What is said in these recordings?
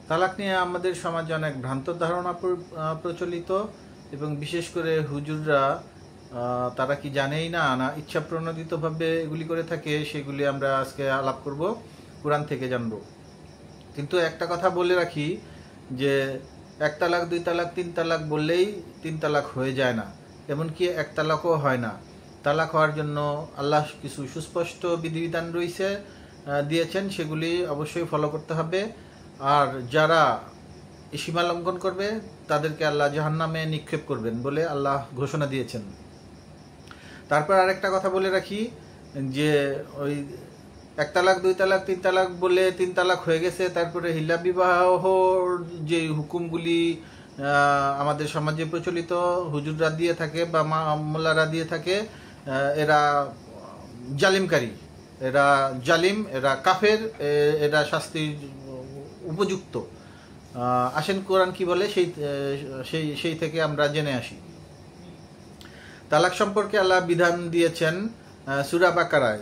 তালাক নিয়ে আমাদের সমাজে অনেক ভ্রান্ত ধারণা প্রচলিত, এবং বিশেষ করে হুজুররা তারা কি জানেই না না ইচ্ছা প্রণোদিতভাবে এগুলি করে থাকে, সেগুলি আমরা আজকে আলাপ করব, কোরআন থেকে জানব। কিন্তু একটা কথা বলে রাখি যে এক তালাক, দুই তালাক, তিন তালাক বললেই তিন তালাক হয়ে যায় না, এমনকি এক তালাকও হয় না। তালাক হওয়ার জন্য আল্লাহ কিছু সুস্পষ্ট বিধিবিধান দিয়েছেন, সেগুলি অবশ্যই ফলো করতে হবে। আর যারা সীমা লঙ্ঘন করবে তাদেরকে আল্লাহ জাহান্নামে নিক্ষেপ করবেন বলে আল্লাহ ঘোষণা দিয়েছেন। তারপর আরেকটা কথা বলে রাখি যে ওই এক তালাক, দুই তালাক, তিন তালাক বলে তিন তালাক হয়ে গেছে, তারপরে হিল্লা বিবাহ যে হুকুমগুলি আমাদের সমাজে প্রচলিত হুজুররা দিয়ে থাকে বা মোল্লারা দিয়ে থাকে, এরা জালিমকারী, এরা জালিম, এরা কাফের, এরা শাস্তির উপযুক্ত। আসেন কোরআন কি বলে সেই থেকে আমরা জেনে আসি। তালাক সম্পর্কে আল্লাহ বিধান দিয়েছেন সূরা বাকারায়।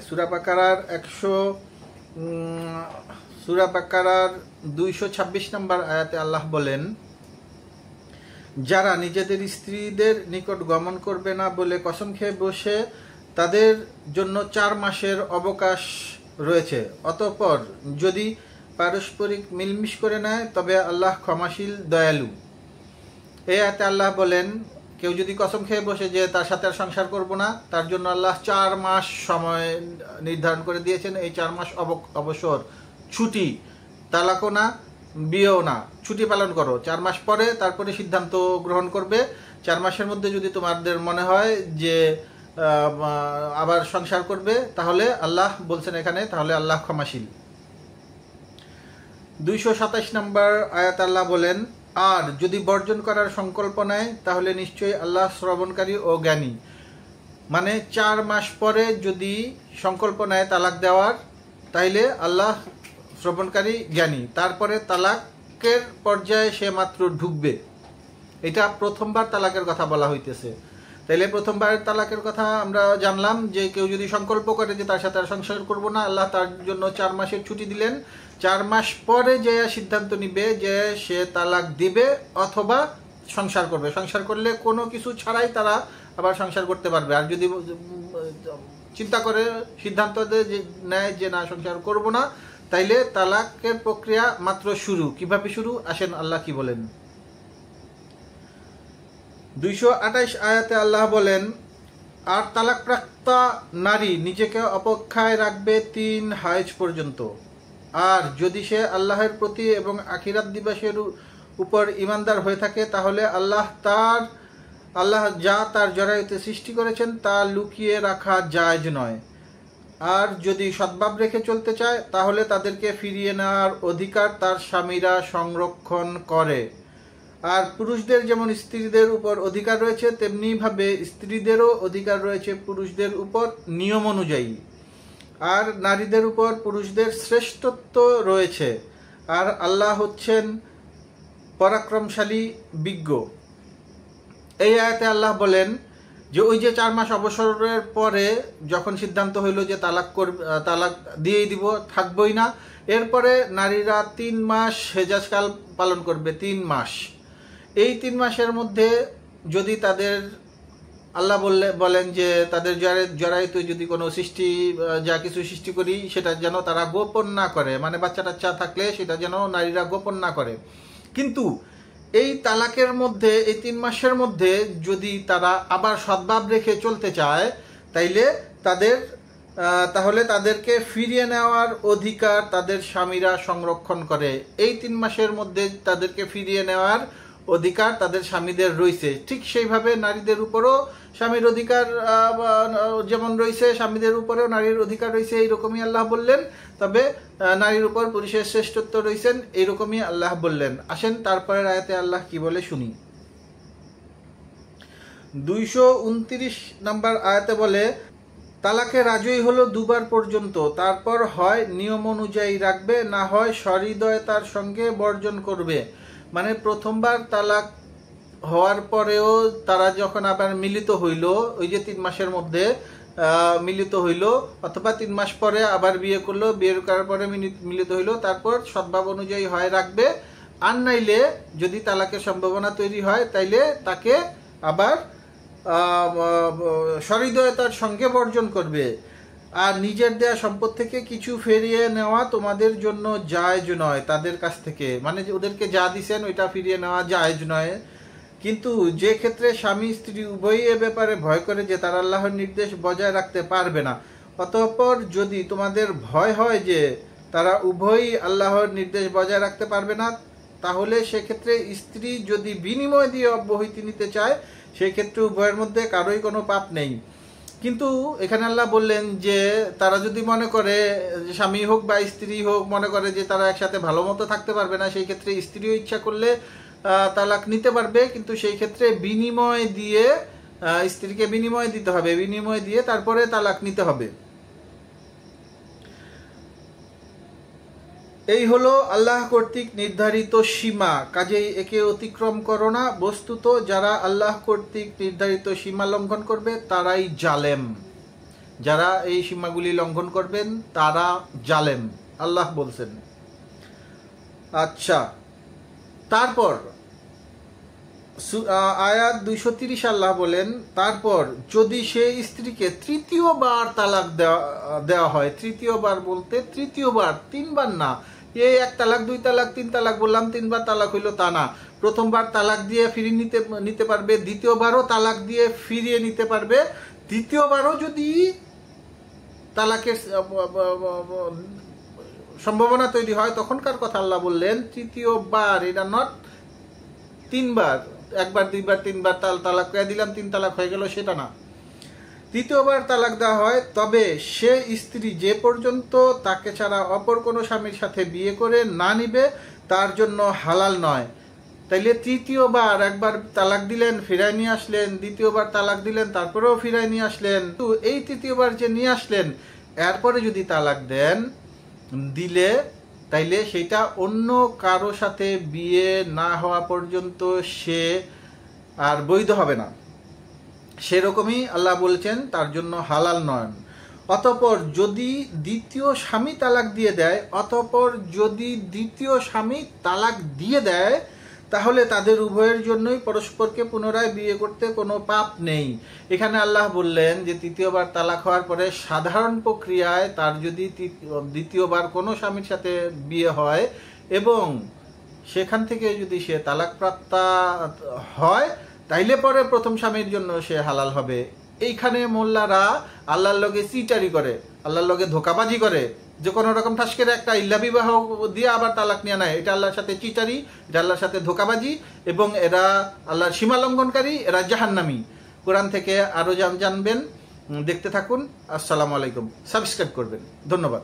সূরা বাকারার 226 নম্বর আয়াতে আল্লাহ বলেন, যারা নিজেদের স্ত্রীদের নিকট গমন করবে না বলে কসম খেয়ে বসে, তাদের জন্য 4 মাসের অবকাশ রয়েছে। অতঃপর যদি পারস্পরিক মিলমিশ করে নেয় তবে আল্লাহ ক্ষমাশীল, দয়ালু। এই আয়াতে আল্লাহ বলেন, কেউ যদি কসম খেয়ে বসে যে তার সাথে আর সংসার করব না, তার জন্য আল্লাহ 4 মাস সময় নির্ধারণ করে দিয়েছেন। এই 4 মাস অবসর, ছুটি, তালাকও না, বিয়েও না, ছুটি পালন করো। 4 মাস পরে তারপরে সিদ্ধান্ত গ্রহণ করবে। 4 মাসের মধ্যে যদি তোমাদের মনে হয় যে আবার সংসার করবে, তাহলে আল্লাহ বলছেন এখানে, তাহলে আল্লাহ ক্ষমাশীল। 227 নম্বর আয়াত আল্লাহ বলেন, আর যদি বর্জন করার সংকল্প নেয় তাহলে নিশ্চয়ই আল্লাহ শ্রবণকারী ও জ্ঞানী। মানে 4 মাস পরে যদি সংকল্প নেয় তালাক দেওয়ার, তাইলে আল্লাহ শ্রবণকারী, জ্ঞানী। তারপরে তালাকের পর্যায়ে সে মাত্র ঢুকবে। এটা প্রথমবার তালাকের কথা বলা হইতেছে। তাইলে প্রথমবার তালাকের কথা আমরা জানলাম যে কেউ যদি সংকল্প করে যে তার সাথে আর সংসার করব না, আল্লাহ তার জন্য 4 মাসের ছুটি দিলেন। 4 মাস পরে যে সিদ্ধান্ত নিবে যে সে তালাক দিবে অথবা সংসার করবে। সংসার করলে কোনো কিছু ছাড়াই তারা আবার সংসার করতে পারবে। আর যদি চিন্তা করে সিদ্ধান্ত নেয় যে না সংসার করব না, তাইলে তালাকের প্রক্রিয়া মাত্র শুরু। কিভাবে শুরু, আসেন আল্লাহ কি বলেন। 228 আয়াতে আল্লাহ বলেন, আর তালাকপ্রাপ্তা নারী নিজেকে অপেক্ষায় রাখবে 3 হায়েজ পর্যন্ত। আর যদি সে আল্লাহের প্রতি এবং আখিরাত দিবসের উপর ঈমানদার হয়ে থাকে, তাহলে আল্লাহ যা তার জরায়ুতে সৃষ্টি করেছেন তা লুকিয়ে রাখা জায়েজ নয়। আর যদি সদ্ভাব রেখে চলতে চায়, তাহলে তাদেরকে ফিরিয়ে নেওয়ার অধিকার তার স্বামীরা সংরক্ষণ করে। আর পুরুষদের যেমন স্ত্রীদের উপর অধিকার রয়েছে, তেমনিভাবে স্ত্রীদেরও অধিকার রয়েছে পুরুষদের উপর নিয়ম অনুযায়ী। আর নারীদের উপর পুরুষদের শ্রেষ্ঠত্ব রয়েছে। আর আল্লাহ হচ্ছেন পরাক্রমশালী, বিজ্ঞ। এই আয়াতে আল্লাহ বলেন যে ওই যে 4 মাস অবসরের পরে যখন সিদ্ধান্ত হইল যে তালাক দিয়েই দিব, থাকবই না, এরপরে নারীরা 3 মাস হেজাজকাল পালন করবে। 3 মাস। এই 3 মাসের মধ্যে যদি তাদের আল্লাহ বলেন যে তাদের জরায়ুতে যদি কোনো যা কিছু সৃষ্টি করি সেটা যেন তারা গোপন না করে, মানে বাচ্চা টাচ্চা থাকলে সেটা যেন নারীরা গোপন না করে। কিন্তু এই তালাকের মধ্যে, এই 3 মাসের মধ্যে যদি তারা আবার সদ্ভাব রেখে চলতে চায়, তাহলে তাদেরকে ফিরিয়ে নেওয়ার অধিকার তাদের স্বামীরা সংরক্ষণ করে। এই 3 মাসের মধ্যে তাদেরকে ফিরিয়ে নেওয়ার অধিকার তাদের স্বামীদের রয়েছে। ঠিক সেইভাবে নারীদের উপরও স্বামীর অধিকার যেমন রয়েছে, স্বামীদের উপরেও নারীর অধিকার রয়েছে, এইরকমই আল্লাহ বললেন। তবে নারীর উপর পুরুষের শ্রেষ্ঠত্ব রয়েছেন, এইরকমই আল্লাহ বললেন। আসেন তারপরের আয়াতে আল্লাহ কি বলে শুনি। 229 নম্বর আয়াতে বলে, তালাকে রাজই হলো 2 বার পর্যন্ত, তারপর হয় নিয়ম অনুযায়ী রাখবে, না হয় সহৃদয়তার সঙ্গে বর্জন করবে। মানে প্রথমবার তালাক হওয়ার পরেও তারা যখন আবার মিলিত হইল, ওই যে 3 মাসের মধ্যে মিলিত হইল, অথবা 3 মাস পরে আবার বিয়ে করলো, বিয়ে করার পরে মিলিত হইল, তারপর সদ্ভাব অনুযায়ী হয় রাখবে, আর নাইলে যদি তালাকের সম্ভাবনা তৈরি হয় তাইলে তাকে আবার সহৃদয়তার সঙ্গে বর্জন করবে। আর নিজের দেয়া সম্পদ থেকে কিছু ফিরিয়ে নেওয়া তোমাদের জন্য জায়েজ নয় তাদের কাছ থেকে, মানে ওদেরকে যা দিছেন ওইটা ফিরিয়ে নেওয়া জায়েজ নয়। কিন্তু যে ক্ষেত্রে স্বামী স্ত্রী উভয়ই এ ব্যাপারে ভয় করে যে তারা আল্লাহর নির্দেশ বজায় রাখতে পারবে না, অতঃপর যদি তোমাদের ভয় হয় যে তারা উভয়ই আল্লাহর নির্দেশ বজায় রাখতে পারবে না, তাহলে সেক্ষেত্রে স্ত্রী যদি বিনিময় দিয়ে অব্যাহতি নিতে চায় সেই ক্ষেত্রে উভয়ের মধ্যে কারোই কোনো পাপ নেই। কিন্তু এখানে আল্লাহ বললেন যে তারা যদি মনে করে, স্বামী হোক বা স্ত্রী হোক, মনে করে যে তারা একসাথে ভালো মতো থাকতে পারবে না, সেই ক্ষেত্রে স্ত্রীও ইচ্ছা করলে তালাক নিতে পারবে, কিন্তু সেই ক্ষেত্রে বিনিময় দিয়ে স্ত্রীকে বিনিময় দিতে হবে, বিনিময় দিয়ে তারপরে তালাক নিতে হবে। এই হলো আল্লাহ কর্তৃক নির্ধারিত সীমা, কাজেই একে অতিক্রম করো না। বস্তুত যারা আল্লাহ কর্তৃক নির্ধারিত সীমা লঙ্ঘন করবে তারাই জালেম, যারা এই সীমাগুলি লঙ্ঘন করবেন তারা জালেম, আল্লাহ বলছেন। আচ্ছা, তারপর আয়াত 230 আল্লাহ বলেন, তারপর যদি সে স্ত্রীকে তৃতীয়বার তালাক দেওয়া হয়, তৃতীয়বার বলতে তৃতীয়বার, তিনবার না, এই এক তালাক, দুই তালাক, তিন তালাক বললাম, তিনবার তালাক হইল তা না। প্রথমবার তালাক দিয়ে ফিরিয়ে নিতে পারবে, দ্বিতীয়বারও তালাক দিয়ে ফিরিয়ে নিতে পারবে, তৃতীয়বারও যদি তালাকের সম্ভাবনা তৈরি হয় তখনকার কথা আল্লাহ বললেন। তৃতীয়বার, এটা নট তিনবার, একবার দুইবার তিনবার তালাক করে দিলাম, তিন তালাক হয়ে গেল, সেটা না। তৃতীয়বার তালাক দেওয়া হয় তবে সে স্ত্রী যে পর্যন্ত তাকে ছাড়া অপর কোনো স্বামীর সাথে বিয়ে করে না নিবে তার জন্য হালাল নয়। তাইলে তৃতীয়বার, একবার তালাক দিলেন ফিরাই নিয়ে আসলেন, দ্বিতীয়বার তালাক দিলেন তারপরেও ফিরাই নিয়ে আসলেন, তো এই তৃতীয়বার যে নিয়ে আসলেন এরপরে যদি তালাক দিলে তাইলে সেটা অন্য কারো সাথে বিয়ে না হওয়া পর্যন্ত সে আর বৈধ হবে না, সেরকমই আল্লাহ বলছেন তার জন্য হালাল নয়। অতঃপর যদি দ্বিতীয় স্বামী তালাক দিয়ে দেয় তাহলে তাদের উভয়ের জন্যই পরস্পরকে পুনরায় বিয়ে করতে কোনো পাপ নেই। এখানে আল্লাহ বললেন যে তৃতীয়বার তালাক হওয়ার পরে সাধারণ প্রক্রিয়ায় তার যদি দ্বিতীয়বার কোনো স্বামীর সাথে বিয়ে হয় এবং সেখান থেকে যদি সে তালাক প্রাপ্তা হয় তাইলে পরে প্রথম স্বামীর জন্য সে হালাল হবে। এইখানে মোল্লারা আল্লাহর লগে চিটারি করে, আল্লাহর লগে ধোকাবাজি করে, যে কোনো রকম ঠাসকের একটা ইল্লা বিবাহ দিয়ে আবার তালাক নিয়ে নেয়, এটা আল্লাহর সাথে চিটারি, এটা আল্লাহর সাথে ধোকাবাজি, এবং এরা আল্লাহর সীমা লঙ্ঘনকারী, এরা জাহান্নামী। কোরআন থেকে আরো জানবেন, দেখতে থাকুন। আসসালামু আলাইকুম, সাবস্ক্রাইব করবেন, ধন্যবাদ।